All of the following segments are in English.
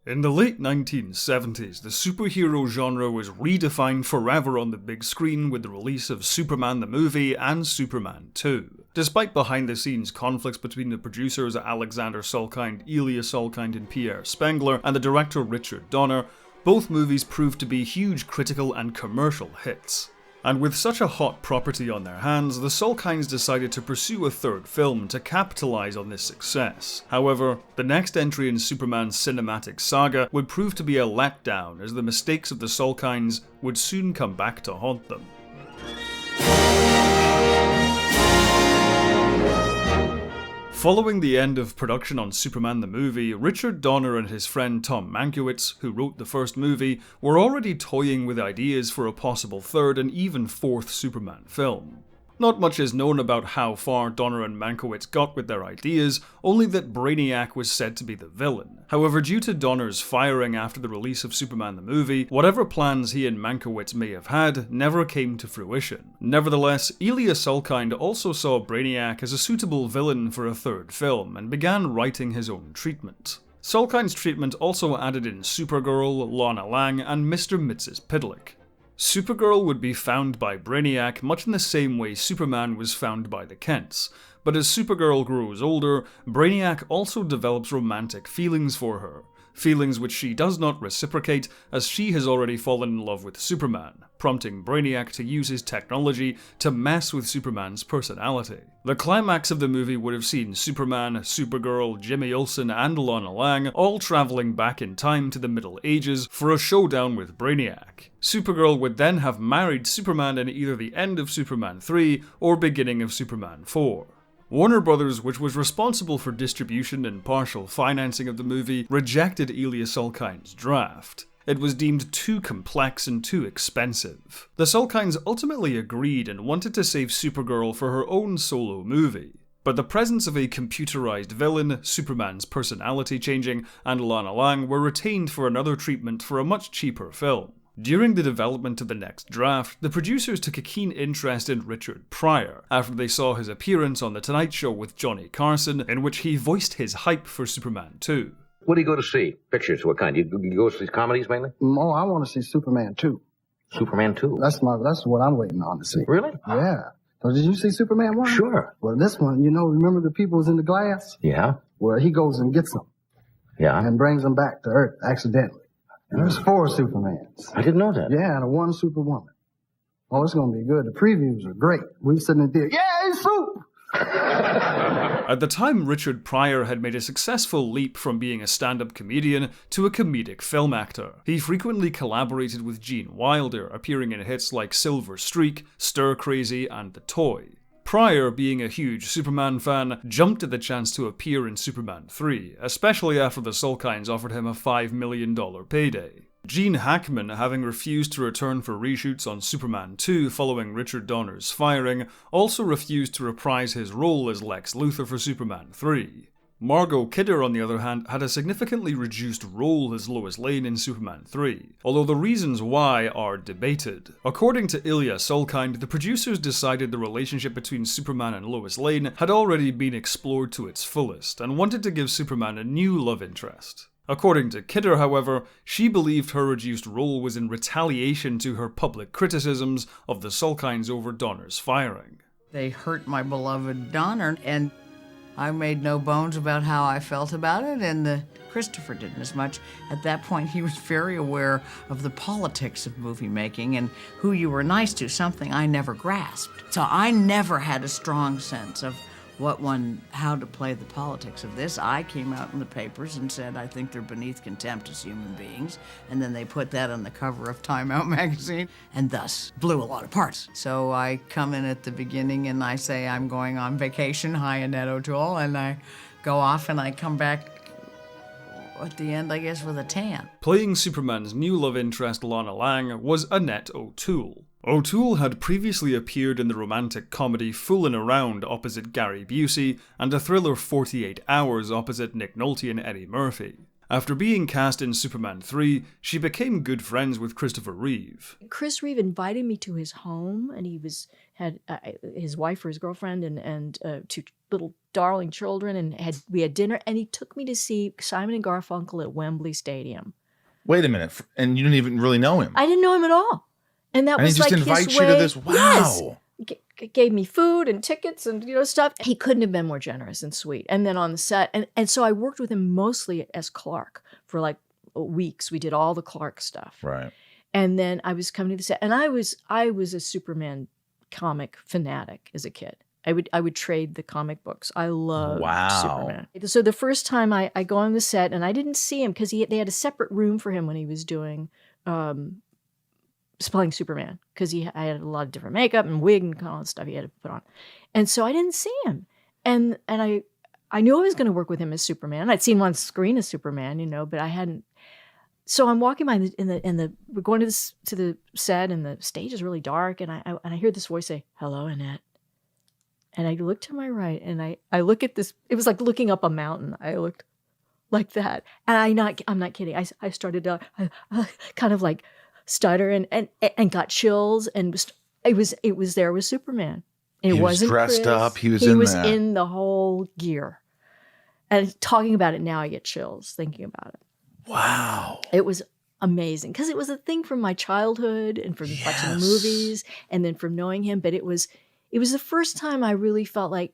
In the late 1970s, the superhero genre was redefined forever on the big screen with the release of Superman the movie and Superman 2. Despite behind-the-scenes conflicts between the producers Alexander Salkind, Ilya Salkind, and Pierre Spengler, and the director Richard Donner, both movies proved to be huge critical and commercial hits. And with such a hot property on their hands, the Salkinds decided to pursue a third film to capitalize on this success. However, the next entry in Superman's cinematic saga would prove to be a letdown, as the mistakes of the Salkinds would soon come back to haunt them. Following the end of production on Superman the movie, Richard Donner and his friend Tom Mankiewicz, who wrote the first movie, were already toying with ideas for a possible third and even fourth Superman film. Not much is known about how far Donner and Mankiewicz got with their ideas, only that Brainiac was said to be the villain. However, due to Donner's firing after the release of Superman the movie, whatever plans he and Mankiewicz may have had never came to fruition. Nevertheless, Ilya Salkind also saw Brainiac as a suitable villain for a third film, and began writing his own treatment. Salkind's treatment also added in Supergirl, Lana Lang, and Mr. Mxyzptlk. Supergirl would be found by Brainiac much in the same way Superman was found by the Kents, but as Supergirl grows older, Brainiac also develops romantic feelings for her, feelings which she does not reciprocate as she has already fallen in love with Superman, prompting Brainiac to use his technology to mess with Superman's personality. The climax of the movie would have seen Superman, Supergirl, Jimmy Olsen, and Lana Lang all travelling back in time to the Middle Ages for a showdown with Brainiac. Supergirl would then have married Superman in either the end of Superman 3 or beginning of Superman 4. Warner Brothers, which was responsible for distribution and partial financing of the movie, rejected Ilya Salkind's draft. It was deemed too complex and too expensive. The Salkinds ultimately agreed and wanted to save Supergirl for her own solo movie. But the presence of a computerized villain, Superman's personality changing, and Lana Lang were retained for another treatment for a much cheaper film. During the development of the next draft, the producers took a keen interest in Richard Pryor after they saw his appearance on The Tonight Show with Johnny Carson, in which he voiced his hype for Superman 2. What do you go to see? Pictures? What kind? You go see comedies mainly? Oh, I want to see Superman 2. Superman 2? That's what I'm waiting on to see. Really? Yeah. So did you see Superman 1? Sure. Well, this one, remember the people was in the glass? Yeah. Well, he goes and gets them. Yeah. And brings them back to Earth accidentally. And there's 4 Supermans. I didn't know that. Yeah, and 1 Superwoman. Oh, it's going to be good. The previews are great. We were sitting in there, yay, soup! At the time, Richard Pryor had made a successful leap from being a stand-up comedian to a comedic film actor. He frequently collaborated with Gene Wilder, appearing in hits like Silver Streak, Stir Crazy, and The Toy. Pryor, being a huge Superman fan, jumped at the chance to appear in Superman 3, especially after the Salkinds offered him a $5 million payday. Gene Hackman, having refused to return for reshoots on Superman 2 following Richard Donner's firing, also refused to reprise his role as Lex Luthor for Superman 3. Margot Kidder, on the other hand, had a significantly reduced role as Lois Lane in Superman 3, although the reasons why are debated. According to Ilya Salkind, the producers decided the relationship between Superman and Lois Lane had already been explored to its fullest, and wanted to give Superman a new love interest. According to Kidder, however, she believed her reduced role was in retaliation to her public criticisms of the Salkinds over Donner's firing. They hurt my beloved Donner, and I made no bones about how I felt about it, and Christopher didn't as much. At that point, he was very aware of the politics of movie making and who you were nice to, something I never grasped. So I never had a strong sense of how to play the politics of this. I came out in the papers and said, I think they're beneath contempt as human beings. And then they put that on the cover of Time Out magazine, and thus blew a lot of parts. So I come in at the beginning and I say, I'm going on vacation, hi Annette O'Toole, and I go off and I come back at the end, I guess, with a tan. Playing Superman's new love interest, Lana Lang, was Annette O'Toole. O'Toole had previously appeared in the romantic comedy Foolin' Around opposite Gary Busey, and the thriller 48 Hours opposite Nick Nolte and Eddie Murphy. After being cast in Superman 3, she became good friends with Christopher Reeve. Chris Reeve invited me to his home, and he had his wife or his girlfriend and 2 little darling children, and we had dinner, and he took me to see Simon and Garfunkel at Wembley Stadium. Wait a minute, and you didn't even really know him? I didn't know him at all, and that was he just like invites his you way. to this. Wow. Yes. Gave me food and tickets and stuff. He couldn't have been more generous and sweet. And then on the set, and so I worked with him mostly as Clark for like weeks. We did all the Clark stuff. Right. And then I was coming to the set, and I was a Superman comic fanatic as a kid. I would trade the comic books. I loved Superman. So the first time I go on the set, and I didn't see him because they had a separate room for him when he was doing playing Superman, because I had a lot of different makeup and wig and all that stuff he had to put on. And so I didn't see him. And I knew I was going to work with him as Superman. I'd seen him on screen as Superman, but I hadn't. So I'm walking by we're going to the set, and the stage is really dark, and I hear this voice say, "Hello, Annette." And I look to my right, and I look at this. It was like looking up a mountain. I looked like that, and I'm not kidding. I started to kind of like stutter and got chills, and it was there with Superman. And he was dressed Chris. Up. He was in the whole gear. And talking about it now, I get chills thinking about it. Wow. It was amazing because it was a thing from my childhood and from watching the movies and then from knowing him. But it was the first time I really felt like,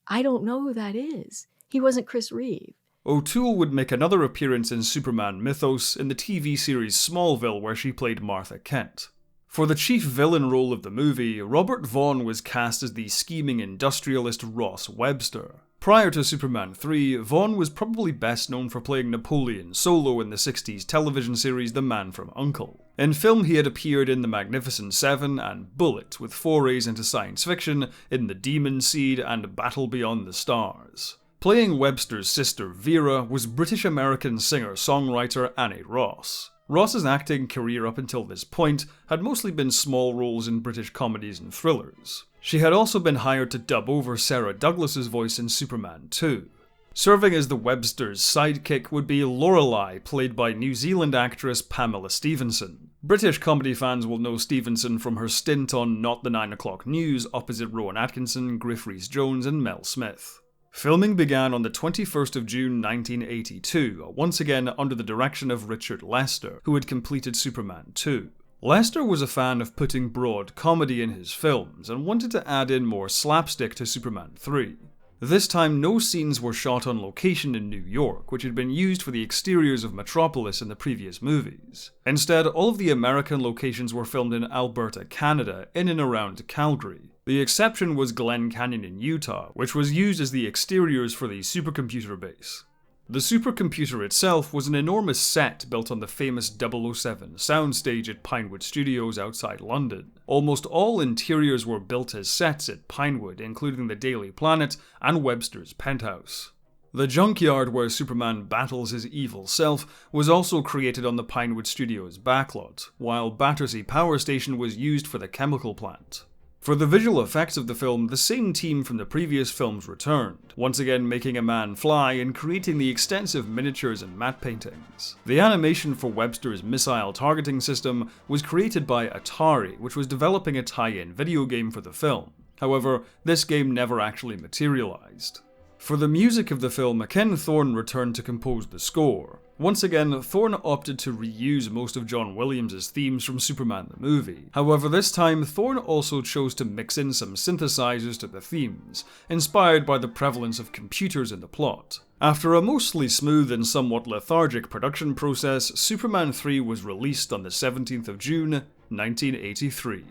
I don't know who that is. He wasn't Chris Reeve. O'Toole would make another appearance in Superman Mythos in the TV series Smallville, where she played Martha Kent. For the chief villain role of the movie, Robert Vaughn was cast as the scheming industrialist Ross Webster. Prior to Superman 3, Vaughn was probably best known for playing Napoleon Solo in the 60s television series The Man from U.N.C.L.E. In film, he had appeared in The Magnificent Seven and Bullet, with forays into science fiction in The Demon Seed and Battle Beyond the Stars. Playing Webster's sister Vera was British-American singer-songwriter Annie Ross. Ross's acting career up until this point had mostly been small roles in British comedies and thrillers. She had also been hired to dub over Sarah Douglas's voice in Superman 2. Serving as the Webster's sidekick would be Lorelei, played by New Zealand actress Pamela Stephenson. British comedy fans will know Stephenson from her stint on Not the 9 O'Clock News opposite Rowan Atkinson, Griff Rhys-Jones and Mel Smith. Filming began on the 21st of June 1982, once again under the direction of Richard Lester, who had completed Superman 2. Lester was a fan of putting broad comedy in his films and wanted to add in more slapstick to Superman 3. This time, no scenes were shot on location in New York, which had been used for the exteriors of Metropolis in the previous movies. Instead, all of the American locations were filmed in Alberta, Canada, in and around Calgary. The exception was Glen Canyon in Utah, which was used as the exteriors for the supercomputer base. The supercomputer itself was an enormous set built on the famous 007 soundstage at Pinewood Studios outside London. Almost all interiors were built as sets at Pinewood, including the Daily Planet and Webster's penthouse. The junkyard where Superman battles his evil self was also created on the Pinewood Studios backlot, while Battersea Power Station was used for the chemical plant. For the visual effects of the film, the same team from the previous films returned, once again making a man fly and creating the extensive miniatures and matte paintings. The animation for Webster's missile targeting system was created by Atari, which was developing a tie-in video game for the film. However, this game never actually materialized. For the music of the film, Ken Thorne returned to compose the score. Once again, Thorne opted to reuse most of John Williams' themes from Superman the movie. However, this time, Thorne also chose to mix in some synthesizers to the themes, inspired by the prevalence of computers in the plot. After a mostly smooth and somewhat lethargic production process, Superman 3 was released on the 17th of June, 1983.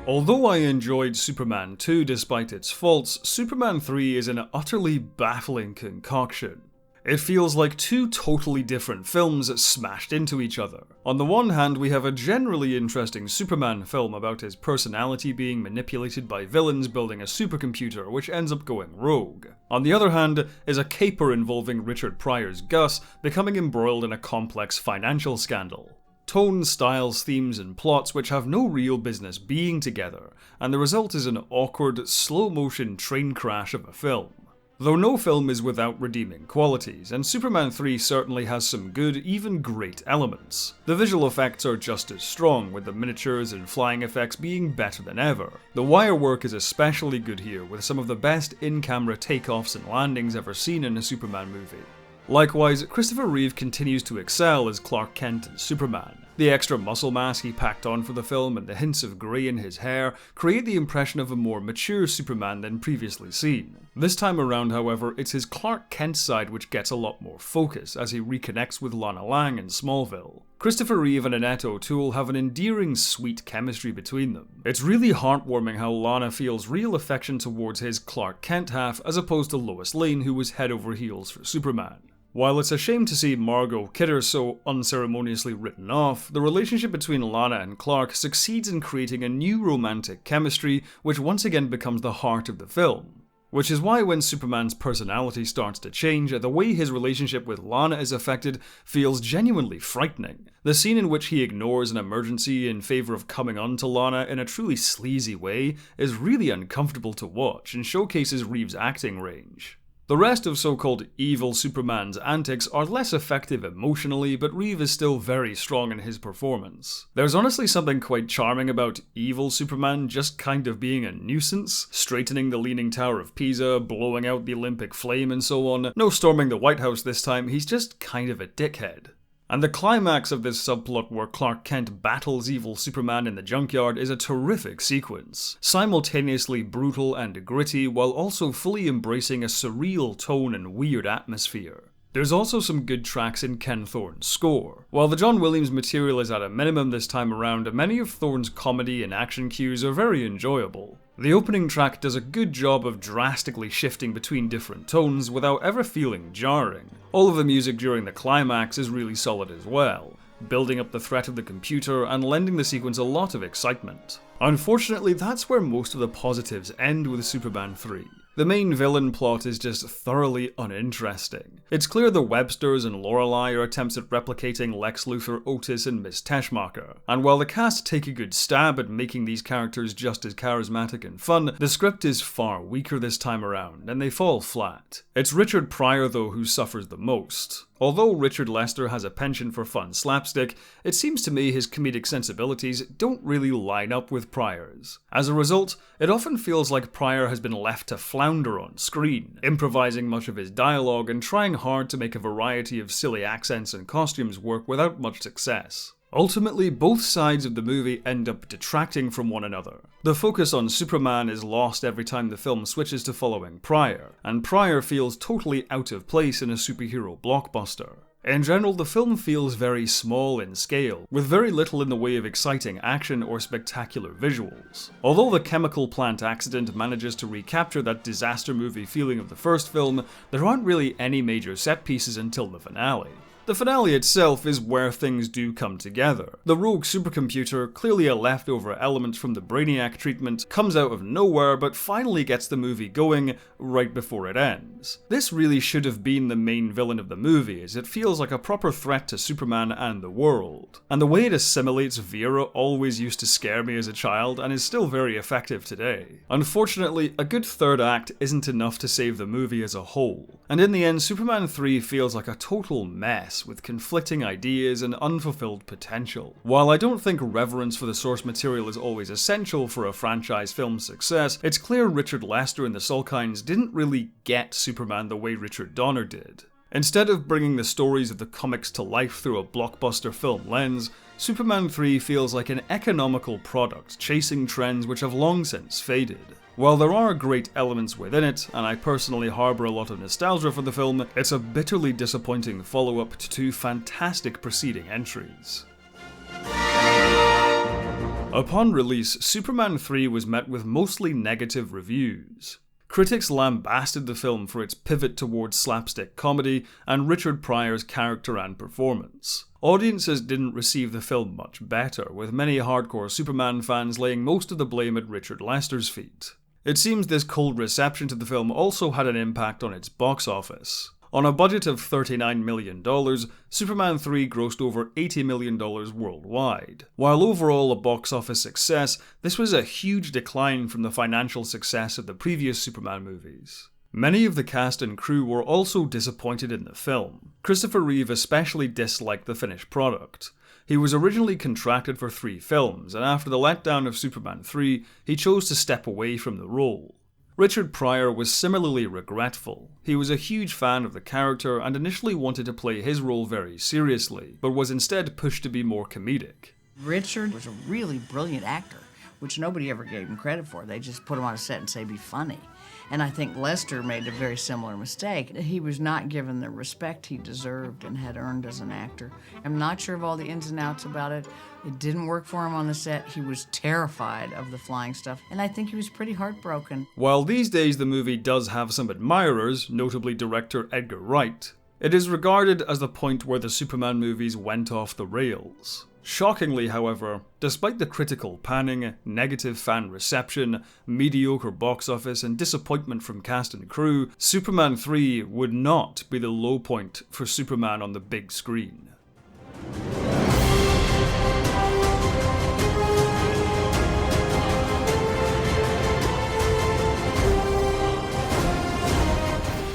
Although I enjoyed Superman 2 despite its faults, Superman 3 is an utterly baffling concoction. It feels like two totally different films smashed into each other. On the one hand, we have a generally interesting Superman film about his personality being manipulated by villains building a supercomputer which ends up going rogue. On the other hand is a caper involving Richard Pryor's Gus becoming embroiled in a complex financial scandal. tones, styles, themes, and plots which have no real business being together, and the result is an awkward, slow-motion train crash of a film. Though no film is without redeeming qualities, and Superman 3 certainly has some good, even great elements. The visual effects are just as strong, with the miniatures and flying effects being better than ever. The wire work is especially good here, with some of the best in-camera takeoffs and landings ever seen in a Superman movie. Likewise, Christopher Reeve continues to excel as Clark Kent and Superman. The extra muscle mass he packed on for the film and the hints of grey in his hair create the impression of a more mature Superman than previously seen. This time around, however, it's his Clark Kent side which gets a lot more focus as he reconnects with Lana Lang in Smallville. Christopher Reeve and Annette O'Toole have an endearing, sweet chemistry between them. It's really heartwarming how Lana feels real affection towards his Clark Kent half as opposed to Lois Lane, who was head over heels for Superman. While it's a shame to see Margot Kidder so unceremoniously written off, the relationship between Lana and Clark succeeds in creating a new romantic chemistry which once again becomes the heart of the film. Which is why when Superman's personality starts to change, the way his relationship with Lana is affected feels genuinely frightening. The scene in which he ignores an emergency in favour of coming on to Lana in a truly sleazy way is really uncomfortable to watch and showcases Reeve's acting range. The rest of so-called evil Superman's antics are less effective emotionally, but Reeve is still very strong in his performance. There's honestly something quite charming about evil Superman just kind of being a nuisance, straightening the Leaning Tower of Pisa, blowing out the Olympic flame and so on. No storming the White House this time, he's just kind of a dickhead. And the climax of this subplot where Clark Kent battles evil Superman in the junkyard is a terrific sequence, simultaneously brutal and gritty while also fully embracing a surreal tone and weird atmosphere. There's also some good tracks in Ken Thorne's score. While the John Williams material is at a minimum this time around, many of Thorne's comedy and action cues are very enjoyable. The opening track does a good job of drastically shifting between different tones without ever feeling jarring. All of the music during the climax is really solid as well, building up the threat of the computer and lending the sequence a lot of excitement. Unfortunately, that's where most of the positives end with Superman 3. The main villain plot is just thoroughly uninteresting. It's clear the Websters and Lorelei are attempts at replicating Lex Luthor, Otis, and Miss Teschmacher. And while the cast take a good stab at making these characters just as charismatic and fun, the script is far weaker this time around, and they fall flat. It's Richard Pryor though who suffers the most. Although Richard Lester has a penchant for fun slapstick, it seems to me his comedic sensibilities don't really line up with Pryor's. As a result, it often feels like Pryor has been left to flounder on screen, improvising much of his dialogue and trying hard to make a variety of silly accents and costumes work without much success. Ultimately, both sides of the movie end up detracting from one another. The focus on Superman is lost every time the film switches to following Pryor, and Pryor feels totally out of place in a superhero blockbuster. In general, the film feels very small in scale, with very little in the way of exciting action or spectacular visuals. Although the chemical plant accident manages to recapture that disaster movie feeling of the first film, there aren't really any major set pieces until the finale. The finale itself is where things do come together. The rogue supercomputer, clearly a leftover element from the Brainiac treatment, comes out of nowhere but finally gets the movie going right before it ends. This really should have been the main villain of the movie, as it feels like a proper threat to Superman and the world. And the way it assimilates Vera always used to scare me as a child and is still very effective today. Unfortunately, a good third act isn't enough to save the movie as a whole. And in the end, Superman 3 feels like a total mess, with conflicting ideas and unfulfilled potential. While I don't think reverence for the source material is always essential for a franchise film's success, it's clear Richard Lester and the Salkinds didn't really get Superman the way Richard Donner did. Instead of bringing the stories of the comics to life through a blockbuster film lens, Superman 3 feels like an economical product chasing trends which have long since faded. While there are great elements within it, and I personally harbour a lot of nostalgia for the film, it's a bitterly disappointing follow-up to two fantastic preceding entries. Upon release, Superman 3 was met with mostly negative reviews. Critics lambasted the film for its pivot towards slapstick comedy and Richard Pryor's character and performance. Audiences didn't receive the film much better, with many hardcore Superman fans laying most of the blame at Richard Lester's feet. It seems this cold reception to the film also had an impact on its box office. On a budget of $39 million, Superman 3 grossed over $80 million worldwide. While overall a box office success, this was a huge decline from the financial success of the previous Superman movies. Many of the cast and crew were also disappointed in the film. Christopher Reeve especially disliked the finished product. He was originally contracted for 3 films, and after the letdown of Superman 3, he chose to step away from the role. Richard Pryor was similarly regretful. He was a huge fan of the character and initially wanted to play his role very seriously, but was instead pushed to be more comedic. Richard was a really brilliant actor, which nobody ever gave him credit for. They just put him on a set and say, be funny. And I think Lester made a very similar mistake. He was not given the respect he deserved and had earned as an actor. I'm not sure of all the ins and outs about it. It didn't work for him on the set. He was terrified of the flying stuff, and I think he was pretty heartbroken. While these days the movie does have some admirers, notably director Edgar Wright, it is regarded as the point where the Superman movies went off the rails. Shockingly, however, despite the critical panning, negative fan reception, mediocre box office, and disappointment from cast and crew, Superman 3 would not be the low point for Superman on the big screen.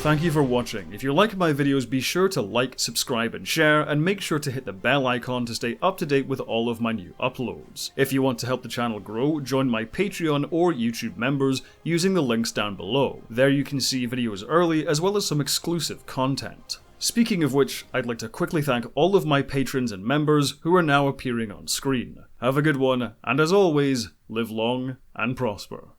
Thank you for watching. If you like my videos, be sure to like, subscribe and share, and make sure to hit the bell icon to stay up to date with all of my new uploads. If you want to help the channel grow, join my Patreon or YouTube members using the links down below. There you can see videos early as well as some exclusive content. Speaking of which, I'd like to quickly thank all of my patrons and members who are now appearing on screen. Have a good one, and as always, live long and prosper.